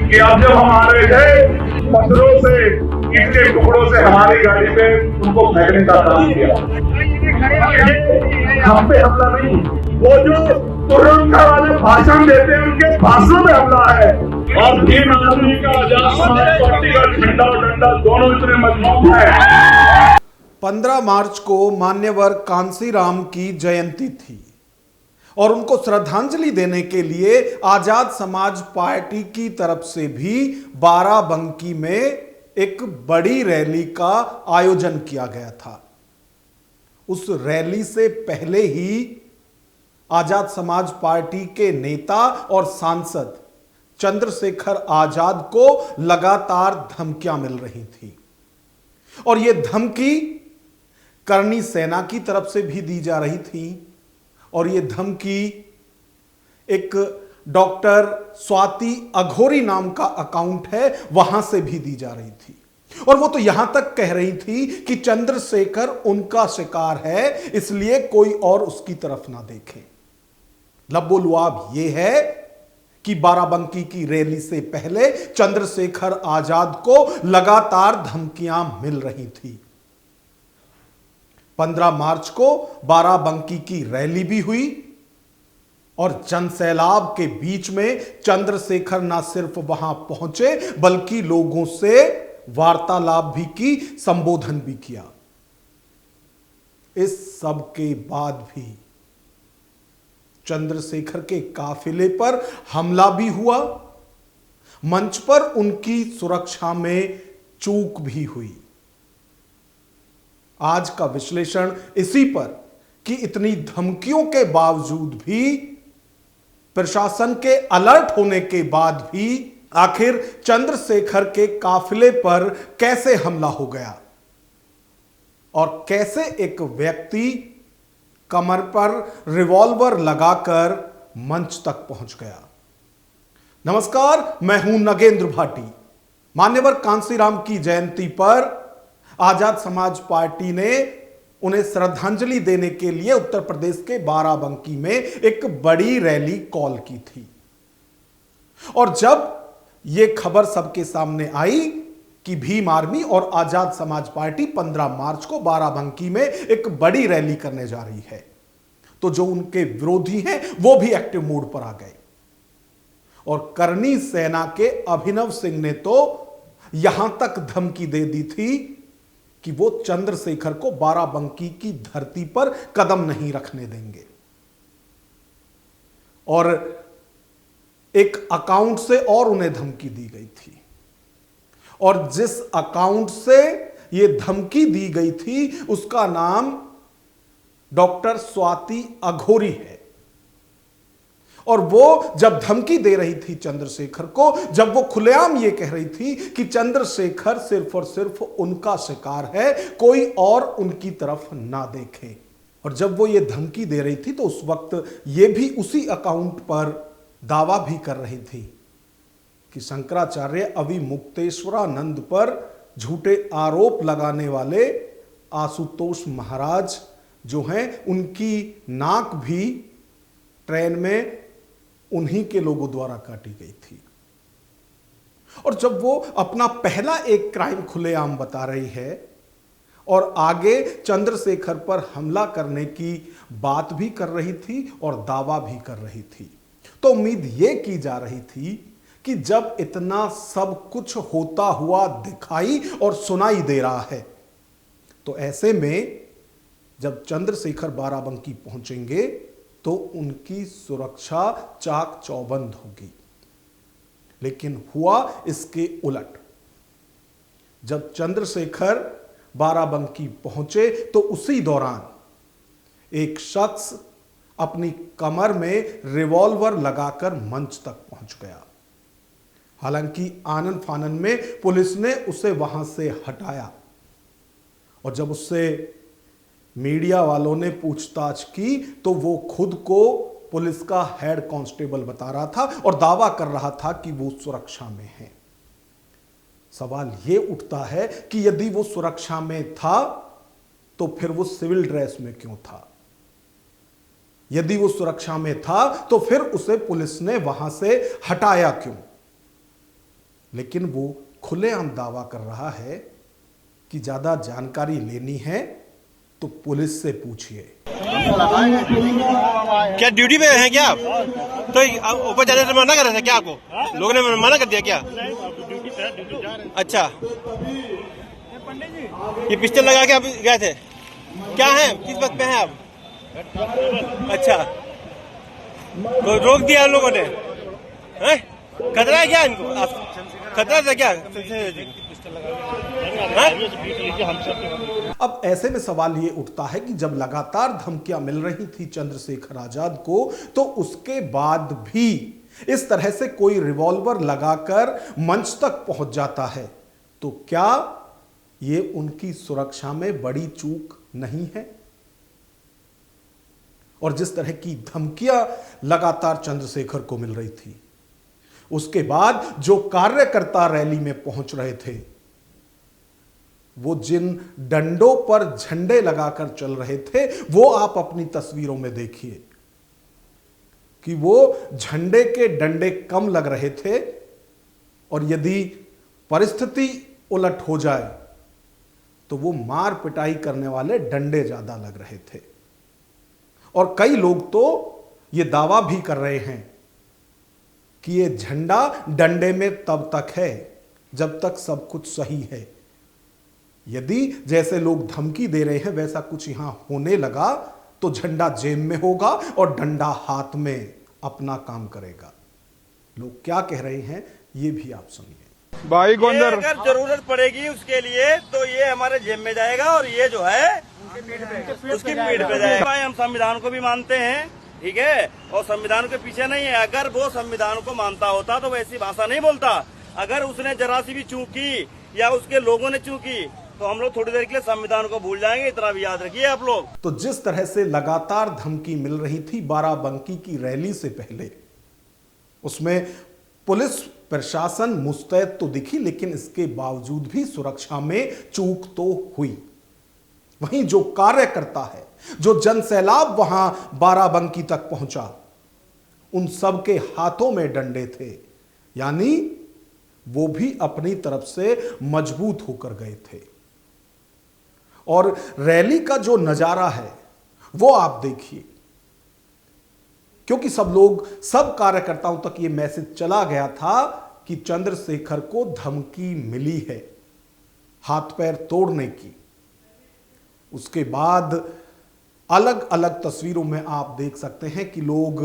कि अब जब हम आ रहे थे पत्थरों से, ईंट के टुकड़ों से हमारी गाड़ी पे उनको फेंकने का काम किया। हम पे हमला नहीं, वो जो तुरंत वाले भाषण देते हैं उनके भाषणों में हमला है। और भीम आर्मी का, आजाद समाज पार्टी का झंडा और डंडा दोनों इतने मजबूत है। 15 मार्च को मान्यवर कांसीराम की जयंती थी और उनको श्रद्धांजलि देने के लिए आजाद समाज पार्टी की तरफ से भी बाराबंकी में एक बड़ी रैली का आयोजन किया गया था। उस रैली से पहले ही आजाद समाज पार्टी के नेता और सांसद चंद्रशेखर आजाद को लगातार धमकियां मिल रही थी और यह धमकी करनी सेना की तरफ से भी दी जा रही थी और यह धमकी एक डॉक्टर स्वाति अघोरी नाम का अकाउंट है वहां से भी दी जा रही थी और वो तो यहां तक कह रही थी कि चंद्रशेखर उनका शिकार है, इसलिए कोई और उसकी तरफ ना देखे। लबोलुआब ये है कि बाराबंकी की रैली से पहले चंद्रशेखर आजाद को लगातार धमकियां मिल रही थी। 15 मार्च को बाराबंकी की रैली भी हुई और जनसैलाब के बीच में चंद्रशेखर ना सिर्फ वहां पहुंचे बल्कि लोगों से वार्तालाप भी की, संबोधन भी किया। इस सब के बाद भी चंद्रशेखर के काफिले पर हमला भी हुआ, मंच पर उनकी सुरक्षा में चूक भी हुई। आज का विश्लेषण इसी पर कि इतनी धमकियों के बावजूद भी, प्रशासन के अलर्ट होने के बाद भी आखिर चंद्रशेखर के काफिले पर कैसे हमला हो गया और कैसे एक व्यक्ति कमर पर रिवॉल्वर लगाकर मंच तक पहुंच गया। नमस्कार, मैं हूं नगेंद्र भाटी। मान्यवर कांसीराम की जयंती पर आजाद समाज पार्टी ने उन्हें श्रद्धांजलि देने के लिए उत्तर प्रदेश के बाराबंकी में एक बड़ी रैली कॉल की थी और जब यह खबर सबके सामने आई कि भीम आर्मी और आजाद समाज पार्टी 15 मार्च को बाराबंकी में एक बड़ी रैली करने जा रही है, तो जो उनके विरोधी हैं वो भी एक्टिव मोड पर आ गए और करनी सेना के अभिनव सिंह ने तो यहां तक धमकी दे दी थी कि वो चंद्रशेखर को बाराबंकी की धरती पर कदम नहीं रखने देंगे और एक अकाउंट से और उन्हें धमकी दी गई थी और जिस अकाउंट से यह धमकी दी गई थी उसका नाम डॉक्टर स्वाति अघोरी है और वो जब धमकी दे रही थी चंद्रशेखर को, जब वो खुलेआम ये कह रही थी कि चंद्रशेखर सिर्फ और सिर्फ उनका शिकार है, कोई और उनकी तरफ ना देखे, और जब वो ये धमकी दे रही थी तो उस वक्त ये भी उसी अकाउंट पर दावा भी कर रही थी कि शंकराचार्य अविमुक्तेश्वरानंद पर झूठे आरोप लगाने वाले आशुतोष महाराज जो हैं उनकी नाक भी ट्रेन में उन्हीं के लोगों द्वारा काटी गई थी। और जब वो अपना पहला एक क्राइम खुलेआम बता रही है और आगे चंद्रशेखर पर हमला करने की बात भी कर रही थी और दावा भी कर रही थी, तो उम्मीद यह की जा रही थी कि जब इतना सब कुछ होता हुआ दिखाई और सुनाई दे रहा है तो ऐसे में जब चंद्रशेखर बाराबंकी पहुंचेंगे तो उनकी सुरक्षा चाक चौबंद होगी। लेकिन हुआ इसके उलट। जब चंद्रशेखर बाराबंकी पहुंचे तो उसी दौरान एक शख्स अपनी कमर में रिवॉल्वर लगाकर मंच तक पहुंच गया। हालांकि आनन फानन में पुलिस ने उसे वहां से हटाया और जब उससे मीडिया वालों ने पूछताछ की तो वो खुद को पुलिस का हेड कांस्टेबल बता रहा था और दावा कर रहा था कि वो सुरक्षा में है। सवाल ये उठता है कि यदि वो सुरक्षा में था तो फिर वो सिविल ड्रेस में क्यों था? यदि वो सुरक्षा में था तो फिर उसे पुलिस ने वहां से हटाया क्यों? लेकिन वो खुलेआम दावा कर रहा है कि ज्यादा जानकारी लेनी है तो पुलिस से पूछिए। क्या ड्यूटी पे हैं क्या आप? तो ऊपर जाने से मना कर रहे थे क्या आपको? लोगों ने मना कर दिया क्या? अच्छा, ये पिस्टल लगा के आप गए थे? क्या है, किस बात पे हैं आप? अच्छा, तो रोक दिया लोगों ने? हैं? खतरा है क्या इनको? खतरा था क्या? अब ऐसे में सवाल ये उठता है कि जब लगातार धमकियां मिल रही थी चंद्रशेखर आजाद को, तो उसके बाद भी इस तरह से कोई रिवॉल्वर लगाकर मंच तक पहुंच जाता है, तो क्या ये उनकी सुरक्षा में बड़ी चूक नहीं है? और जिस तरह की धमकियां लगातार चंद्रशेखर को मिल रही थी, उसके बाद जो कार्यकर्ता रैली में पहुंच रहे थे, वो जिन डंडों पर झंडे लगाकर चल रहे थे, वो आप अपनी तस्वीरों में देखिए कि वो झंडे के डंडे कम लग रहे थे, और यदि परिस्थिति उलट हो जाए तो वो मार पिटाई करने वाले डंडे ज्यादा लग रहे थे। और कई लोग तो ये दावा भी कर रहे हैं कि ये झंडा डंडे में तब तक है जब तक सब कुछ सही है। यदि जैसे लोग धमकी दे रहे हैं वैसा कुछ यहां होने लगा तो झंडा जेब में होगा और डंडा हाथ में अपना काम करेगा। लोग क्या कह रहे हैं ये भी आप सुनिए। भाई गोंदर, अगर जरूरत पड़ेगी उसके लिए तो ये हमारे जेब में जाएगा और ये जो है उसकी पीठ पे जाएगा। हम संविधान को भी मानते हैं, ठीक है, और संविधान के पीछे नहीं है। अगर वो संविधान को मानता होता तो वैसी भाषा नहीं बोलता। अगर उसने जरा सी भी चूक की या उसके लोगों ने चूक की तो हम लोग थोड़ी देर के लिए संविधान को भूल जाएंगे, इतना भी याद रखिए आप लोग। तो जिस तरह से लगातार धमकी मिल रही थी बाराबंकी की रैली से पहले, उसमें पुलिस प्रशासन मुस्तैद तो दिखी, लेकिन इसके बावजूद भी सुरक्षा में चूक तो हुई। वहीं जो कार्यकर्ता है, जो जनसैलाब वहां बाराबंकी तक पहुंचा, उन सब के हाथों में डंडे थे, यानी वो भी अपनी तरफ से मजबूत होकर गए थे। और रैली का जो नजारा है वो आप देखिए, क्योंकि सब कार्यकर्ताओं तक ये मैसेज चला गया था कि चंद्रशेखर को धमकी मिली है हाथ पैर तोड़ने की। उसके बाद अलग अलग तस्वीरों में आप देख सकते हैं कि लोग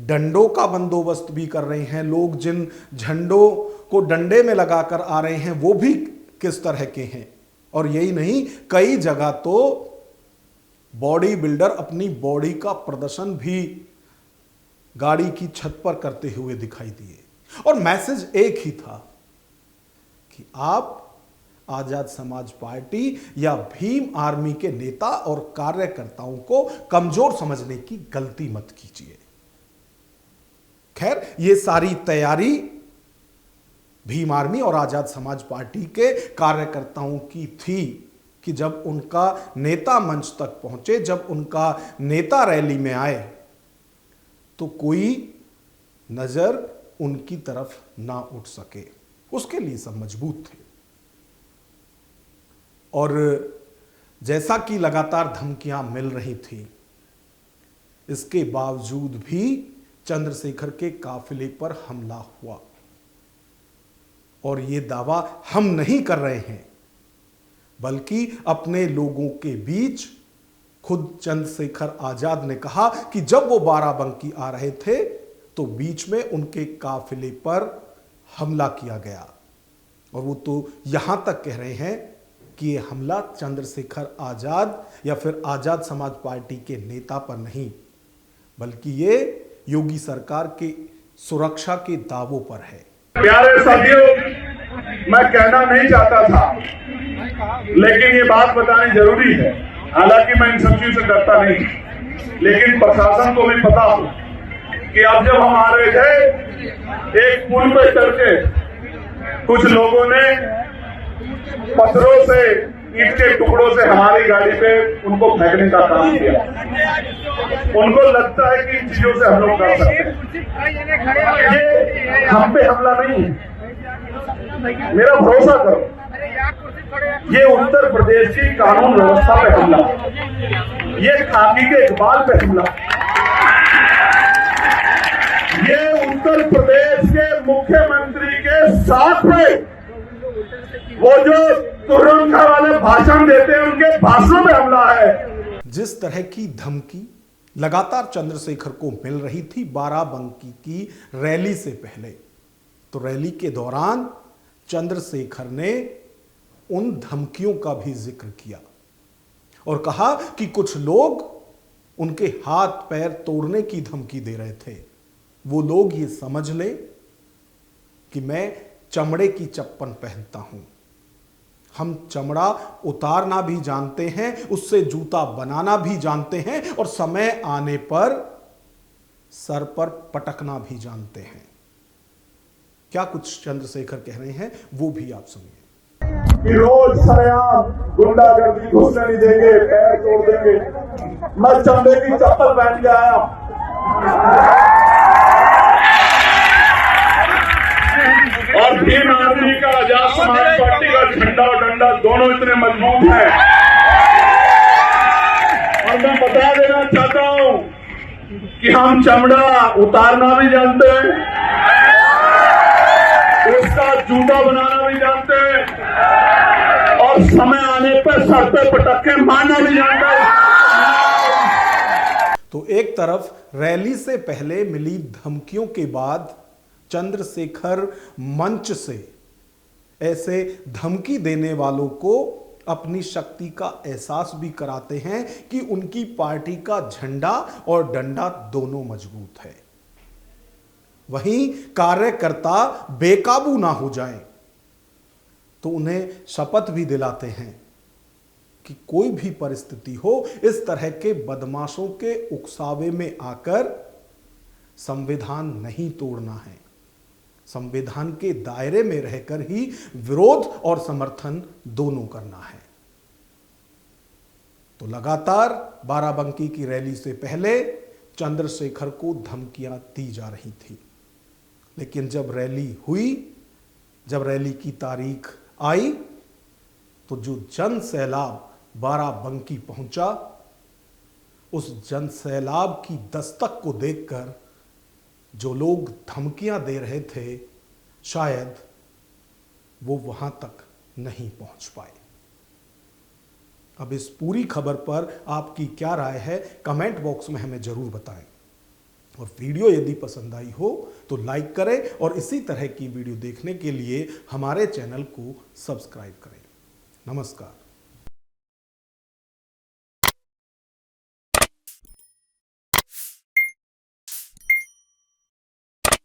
डंडों का बंदोबस्त भी कर रहे हैं। लोग जिन झंडों को डंडे में लगाकर आ रहे हैं वो भी किस तरह के हैं। और यही नहीं, कई जगह तो बॉडी बिल्डर अपनी बॉडी का प्रदर्शन भी गाड़ी की छत पर करते हुए दिखाई दिए। और मैसेज एक ही था कि आप आजाद समाज पार्टी या भीम आर्मी के नेता और कार्यकर्ताओं को कमजोर समझने की गलती मत कीजिए। खैर, ये सारी तैयारी भीम आर्मी और आजाद समाज पार्टी के कार्यकर्ताओं की थी कि जब उनका नेता मंच तक पहुंचे, जब उनका नेता रैली में आए, तो कोई नजर उनकी तरफ ना उठ सके। उसके लिए सब मजबूत थे। और जैसा कि लगातार धमकियां मिल रही थी, इसके बावजूद भी चंद्रशेखर के काफिले पर हमला हुआ। और ये दावा हम नहीं कर रहे हैं, बल्कि अपने लोगों के बीच खुद चंद्रशेखर आजाद ने कहा कि जब वो बाराबंकी आ रहे थे तो बीच में उनके काफिले पर हमला किया गया। और वो तो यहां तक कह रहे हैं कि ये हमला चंद्रशेखर आजाद या फिर आजाद समाज पार्टी के नेता पर नहीं, बल्कि ये योगी सरकार के सुरक्षा के दावों पर है। प्यारे साथियों, मैं कहना नहीं चाहता था, लेकिन ये बात बतानी जरूरी है। हालांकि मैं इन सब चीजों से डरता नहीं, लेकिन प्रशासन को भी पता हो कि अब जब हम आ रहे थे, एक पुल पे चढ़ के कुछ लोगों ने पत्थरों से, ईंट के टुकड़ों से हमारी गाड़ी पे उनको फेंकने का काम किया। उनको लगता है कि इन चीजों से हम लोग कर सकते हैं। ये हम पे हमला नहीं है, मेरा भरोसा करो, ये उत्तर प्रदेश की कानून व्यवस्था पे हमला, ये खाकी के इकबाल पे हमला, ये उत्तर प्रदेश के मुख्यमंत्री के साथ में वो जो तुरंखा वाले भाषण देते हैं उनके भाषणों में हमला है। जिस तरह की धमकी लगातार चंद्रशेखर को मिल रही थी बाराबंकी की रैली से पहले, तो रैली के दौरान चंद्रशेखर ने उन धमकियों का भी जिक्र किया और कहा कि कुछ लोग उनके हाथ पैर तोड़ने की धमकी दे रहे थे। वो लोग ये समझ ले कि मैं चमड़े की चप्पल पहनता हूं। हम चमड़ा उतारना भी जानते हैं, उससे जूता बनाना भी जानते हैं और समय आने पर सर पर पटकना भी जानते हैं। क्या कुछ चंद्रशेखर कह रहे हैं वो भी आप सुनिए। कि रोज सरेआम गुंडागर्दी घुसने नहीं देंगे, पैर तोड़ देंगे। मैं चमड़े की चप्पल पहन के आया, और भीम आदमी का आजाद समाज पार्टी का झंडा और डंडा दोनों इतने मजबूत हैं। और मैं बता देना चाहता हूं कि हम चमड़ा उतारना भी जानते हैं, उसका जूता बनाना भी जानते हैं, और समय आने पर सर पे पटके मारना भी जानते हैं। तो एक तरफ रैली से पहले मिली धमकियों के बाद चंद्रशेखर मंच से ऐसे धमकी देने वालों को अपनी शक्ति का एहसास भी कराते हैं कि उनकी पार्टी का झंडा और डंडा दोनों मजबूत है। वहीं कार्यकर्ता बेकाबू ना हो जाएं, तो उन्हें शपथ भी दिलाते हैं कि कोई भी परिस्थिति हो, इस तरह के बदमाशों के उकसावे में आकर संविधान नहीं तोड़ना है। संविधान के दायरे में रहकर ही विरोध और समर्थन दोनों करना है। तो लगातार बाराबंकी की रैली से पहले चंद्रशेखर को धमकियां दी जा रही थी, लेकिन जब रैली हुई, जब रैली की तारीख आई, तो जो जन सैलाब बाराबंकी पहुंचा, उस जन सैलाब की दस्तक को देखकर जो लोग धमकियां दे रहे थे, शायद वो वहां तक नहीं पहुंच पाए। अब इस पूरी खबर पर आपकी क्या राय है, कमेंट बॉक्स में हमें जरूर बताएं। और वीडियो यदि पसंद आई हो तो लाइक करें और इसी तरह की वीडियो देखने के लिए हमारे चैनल को सब्सक्राइब करें। नमस्कार।